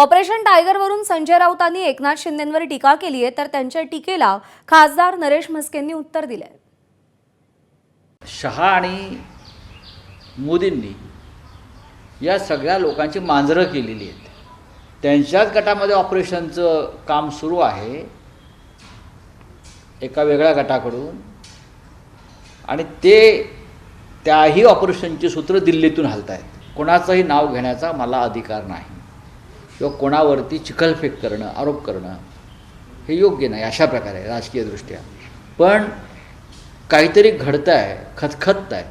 Operation टायगरवरून Sanjay राऊतांनी Eknath शिंदेंवर टीका केली आहे, तर त्यांच्या टीकेला खासदार नरेश म्हस्केंनी उत्तर दिले. शहा आणि मोदींनी या सगळ्या लोकांची मांजरं केलेली आहेत. त्यांच्याच गटामध्ये ऑपरेशनचं काम सुरू आहे एका वेगळ्या गटाकडून, आणि ते त्याही ऑपरेशनची सूत्र दिल्लीतून हलत आहेत. कोणाचंही नाव घेण्याचा मला अधिकार नाही किंवा कोणावरती चिखलफेक करणं, आरोप करणं हे योग्य नाही अशा प्रकारे राजकीयदृष्ट्या. पण काहीतरी घडतं आहे, खतखत आहे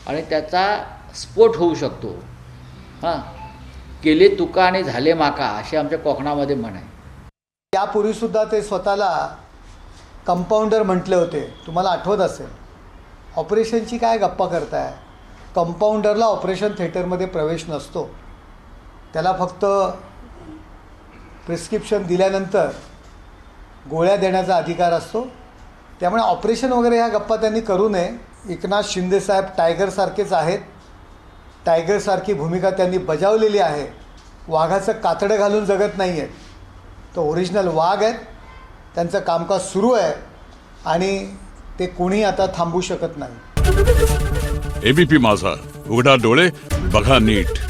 आणि त्याचा स्फोट होऊ शकतो. हां, केले तुका आणि झाले माका असे आमच्या कोकणामध्ये म्हण आहे. यापूर्वीसुद्धा ते स्वतःला कंपाऊंडर म्हटले होते, तुम्हाला आठवत असेल. ऑपरेशनची काय गप्पा करताय? कंपाऊंडरला ऑपरेशन थिएटरमध्ये प्रवेश नसतो. त्याला फक्त प्रिस्क्रिप्शन दिल्यानंतर गोळ्या देण्याचा अधिकार असतो. त्यामुळे ऑपरेशन वगैरे ह्या गप्पा त्यांनी करू नये. एकनाथ शिंदेसाहेब टायगरसारखेच आहेत. टायगरसारखी भूमिका त्यांनी बजावलेली आहे. वाघाचं कातडं घालून जगत नाही आहेत, तो ओरिजिनल वाघ आहेत. त्यांचं कामकाज सुरू आहे आणि ते कोणी आता थांबवू शकत नाही. एबीपी माझा, उघडा डोळे बघा नीट.